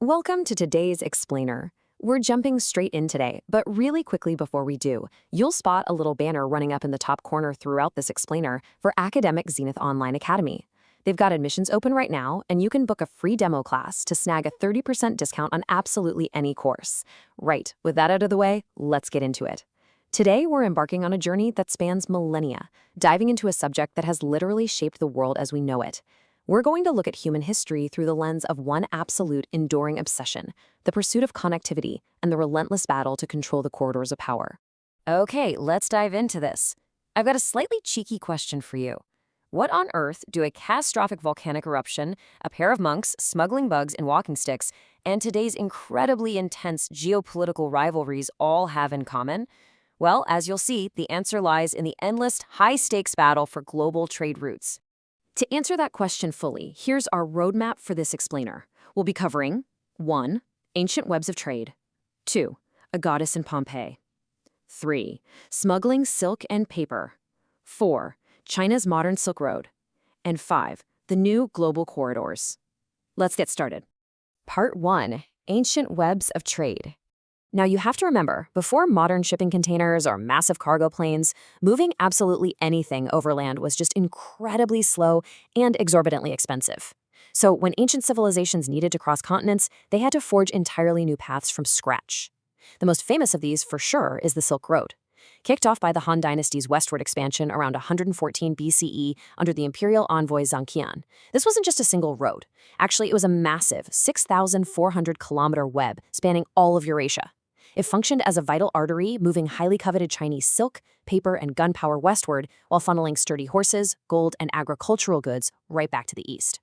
Welcome to today's Explainer. We're jumping straight in today, but really quickly before we do, you'll spot a little banner running up in the top corner throughout this Explainer for Academic Zenith Online Academy. They've got admissions open right now, and you can book a free demo class to snag a 30% discount on absolutely any course. Right, with that out of the way, let's get into it. Today, we're embarking on a journey that spans millennia, diving into a subject that has literally shaped the world as we know it. We're going to look at human history through the lens of one absolute enduring obsession, the pursuit of connectivity and the relentless battle to control the corridors of power. Okay, let's dive into this. I've got a slightly cheeky question for you. What on earth do a catastrophic volcanic eruption, a pair of monks smuggling bugs in walking sticks, and today's incredibly intense geopolitical rivalries all have in common? Well, as you'll see, the answer lies in the endless, high-stakes battle for global trade routes. To answer that question fully, here's our roadmap for this explainer. We'll be covering 1. Ancient webs of trade. 2. A goddess in Pompeii. 3. Smuggling silk and paper. 4. China's modern Silk Road. And 5. The new global corridors. Let's get started. Part 1. Ancient webs of trade. Now, you have to remember, before modern shipping containers or massive cargo planes, moving absolutely anything overland was just incredibly slow and exorbitantly expensive. So when ancient civilizations needed to cross continents, they had to forge entirely new paths from scratch. The most famous of these, for sure, is the Silk Road. Kicked off by the Han Dynasty's westward expansion around 114 BCE under the imperial envoy Zhang Qian. This wasn't just a single road. Actually, it was a massive 6,400-kilometer web spanning all of Eurasia. It functioned as a vital artery, moving highly coveted Chinese silk, paper, and gunpowder westward while funneling sturdy horses, gold, and agricultural goods right back to the east.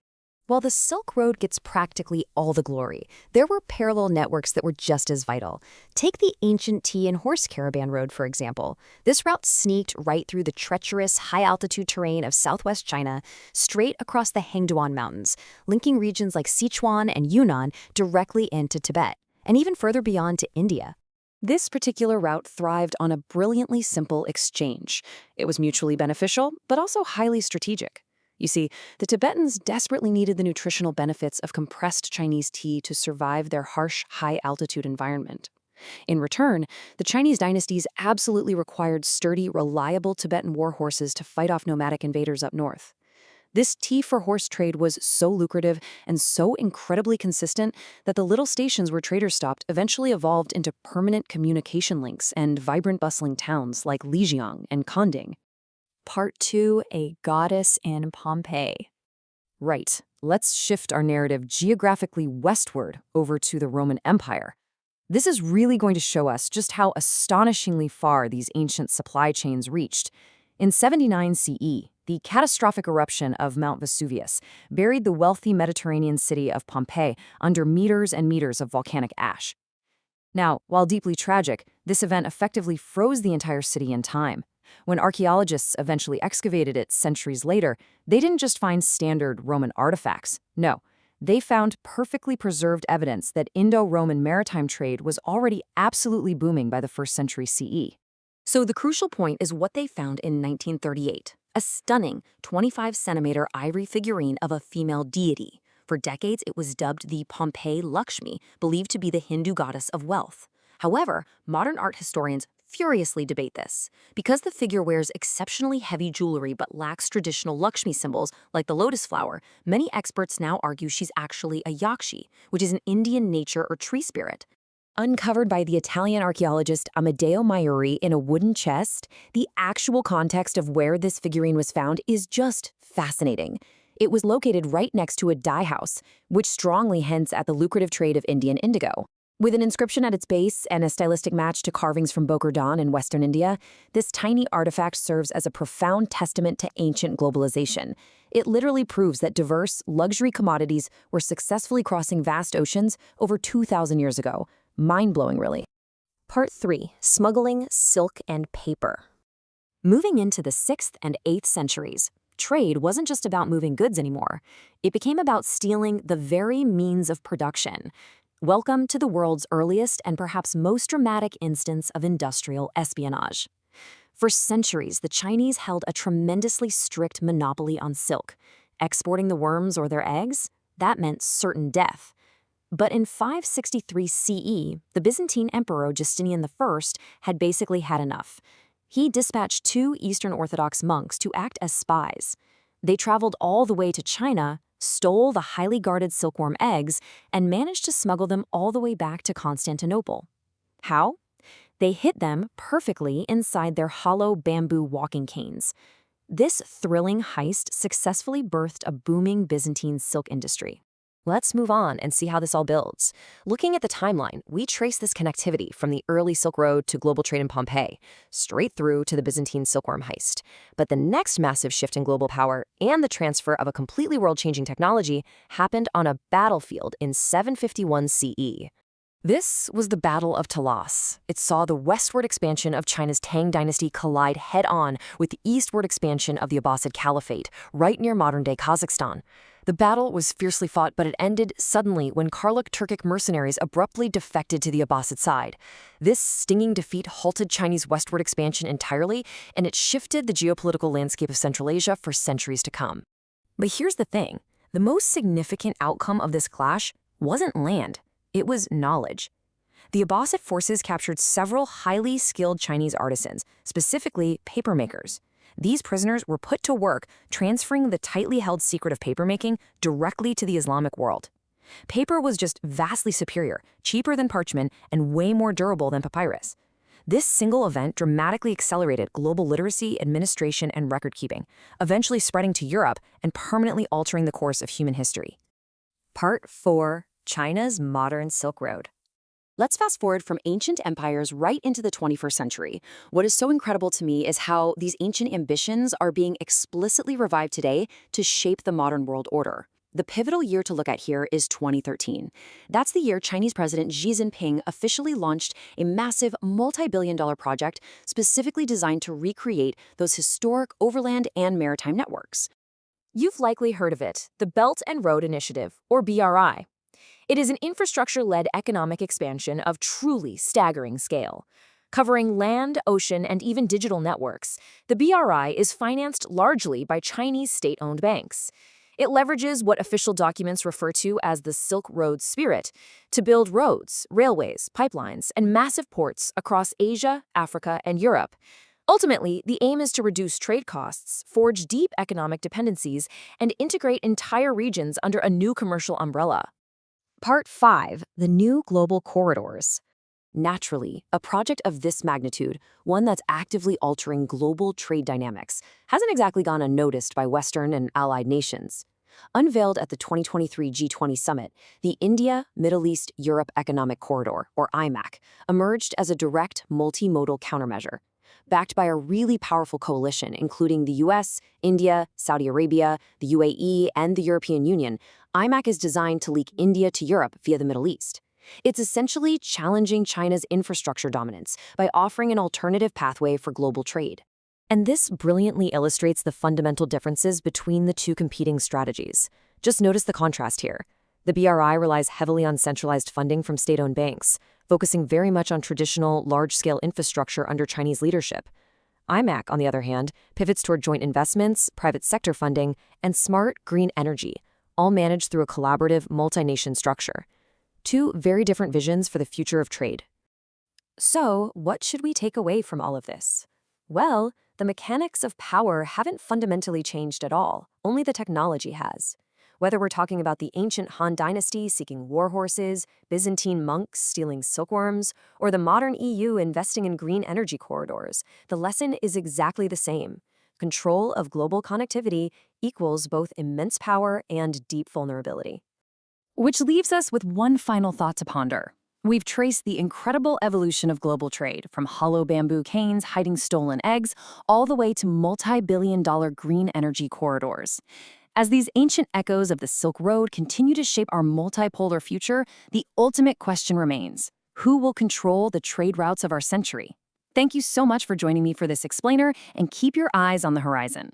While the Silk Road gets practically all the glory, there were parallel networks that were just as vital. Take the ancient tea and horse caravan road, for example. This route sneaked right through the treacherous, high-altitude terrain of southwest China, straight across the Hengduan Mountains, linking regions like Sichuan and Yunnan directly into Tibet, and even further beyond to India. This particular route thrived on a brilliantly simple exchange. It was mutually beneficial, but also highly strategic. You see, the Tibetans desperately needed the nutritional benefits of compressed Chinese tea to survive their harsh, high-altitude environment. In return, the Chinese dynasties absolutely required sturdy, reliable Tibetan war horses to fight off nomadic invaders up north. This tea-for-horse trade was so lucrative and so incredibly consistent that the little stations where traders stopped eventually evolved into permanent communication links and vibrant, bustling towns like Lijiang and Kanding. Part 2. A goddess in Pompeii. Right, let's shift our narrative geographically westward over to the Roman Empire. This is really going to show us just how astonishingly far these ancient supply chains reached. In 79 CE, the catastrophic eruption of Mount Vesuvius buried the wealthy Mediterranean city of Pompeii under meters and meters of volcanic ash. Now, while deeply tragic, this event effectively froze the entire city in time. When archaeologists eventually excavated it centuries later, they didn't just find standard Roman artifacts. No, they found perfectly preserved evidence that Indo-Roman maritime trade was already absolutely booming by the 1st century CE. So the crucial point is what they found in 1938. A stunning 25-centimeter ivory figurine of a female deity. For decades, it was dubbed the Pompeii Lakshmi, believed to be the Hindu goddess of wealth. However, modern art historians furiously debate this. Because the figure wears exceptionally heavy jewelry but lacks traditional Lakshmi symbols like the lotus flower, many experts now argue she's actually a Yakshi, which is an Indian nature or tree spirit. Uncovered by the Italian archaeologist Amedeo Maiuri in a wooden chest, the actual context of where this figurine was found is just fascinating. It was located right next to a dye house, which strongly hints at the lucrative trade of Indian indigo. With an inscription at its base and a stylistic match to carvings from Bokurdon in western India, this tiny artifact serves as a profound testament to ancient globalization. It literally proves that diverse, luxury commodities were successfully crossing vast oceans over 2,000 years ago. Mind-blowing, really. Part 3. Smuggling silk and paper. Moving into the 6th and 8th centuries, trade wasn't just about moving goods anymore. It became about stealing the very means of production. Welcome to the world's earliest and perhaps most dramatic instance of industrial espionage. For centuries, the Chinese held a tremendously strict monopoly on silk. Exporting the worms or their eggs? That meant certain death. But in 563 CE, the Byzantine Emperor Justinian I had basically had enough. He dispatched 2 Eastern Orthodox monks to act as spies. They traveled all the way to China, stole the highly guarded silkworm eggs, and managed to smuggle them all the way back to Constantinople. How? They hid them perfectly inside their hollow bamboo walking canes. This thrilling heist successfully birthed a booming Byzantine silk industry. Let's move on and see how this all builds. Looking at the timeline, we trace this connectivity from the early Silk Road to global trade in Pompeii, straight through to the Byzantine Silkworm Heist. But the next massive shift in global power and the transfer of a completely world-changing technology happened on a battlefield in 751 CE. This was the Battle of Talas. It saw the westward expansion of China's Tang dynasty collide head-on with the eastward expansion of the Abbasid Caliphate, right near modern-day Kazakhstan. The battle was fiercely fought, but it ended suddenly when Karluk Turkic mercenaries abruptly defected to the Abbasid side. This stinging defeat halted Chinese westward expansion entirely, and it shifted the geopolitical landscape of Central Asia for centuries to come. But here's the thing. The most significant outcome of this clash wasn't land. It was knowledge. The Abbasid forces captured several highly skilled Chinese artisans, specifically papermakers. These prisoners were put to work transferring the tightly held secret of papermaking directly to the Islamic world. Paper was just vastly superior, cheaper than parchment, and way more durable than papyrus. This single event dramatically accelerated global literacy, administration, and record-keeping, eventually spreading to Europe and permanently altering the course of human history. Part 4. China's Modern Silk Road. Let's fast forward from ancient empires right into the 21st century. What is so incredible to me is how these ancient ambitions are being explicitly revived today to shape the modern world order. The pivotal year to look at here is 2013. That's the year Chinese President Xi Jinping officially launched a massive multi-billion-dollar project specifically designed to recreate those historic overland and maritime networks. You've likely heard of it, the Belt and Road Initiative, or BRI. It is an infrastructure-led economic expansion of truly staggering scale. Covering land, ocean, and even digital networks, the BRI is financed largely by Chinese state-owned banks. It leverages what official documents refer to as the Silk Road spirit to build roads, railways, pipelines, and massive ports across Asia, Africa, and Europe. Ultimately, the aim is to reduce trade costs, forge deep economic dependencies, and integrate entire regions under a new commercial umbrella. Part 5. The New Global Corridors. Naturally, a project of this magnitude, one that's actively altering global trade dynamics, hasn't exactly gone unnoticed by Western and allied nations. Unveiled at the 2023 G20 summit, the India, Middle East, Europe Economic Corridor, or IMEC, emerged as a direct multi-modal countermeasure. Backed by a really powerful coalition, including the US, India, Saudi Arabia, the UAE, and the European Union, IMEC is designed to link India to Europe via the Middle East. It's essentially challenging China's infrastructure dominance by offering an alternative pathway for global trade. And this brilliantly illustrates the fundamental differences between the two competing strategies. Just notice the contrast here. The BRI relies heavily on centralized funding from state-owned banks, focusing very much on traditional, large-scale infrastructure under Chinese leadership. IMEC, on the other hand, pivots toward joint investments, private sector funding, and smart green energy, all managed through a collaborative, multi-nation structure. Two very different visions for the future of trade. So, what should we take away from all of this? Well, the mechanics of power haven't fundamentally changed at all, only the technology has. Whether we're talking about the ancient Han dynasty seeking war horses, Byzantine monks stealing silkworms, or the modern EU investing in green energy corridors, the lesson is exactly the same. Control of global connectivity equals both immense power and deep vulnerability. Which leaves us with one final thought to ponder. We've traced the incredible evolution of global trade, from hollow bamboo canes hiding stolen eggs, all the way to multi-billion-dollar green energy corridors. As these ancient echoes of the Silk Road continue to shape our multipolar future, the ultimate question remains: who will control the trade routes of our century? Thank you so much for joining me for this explainer, and keep your eyes on the horizon.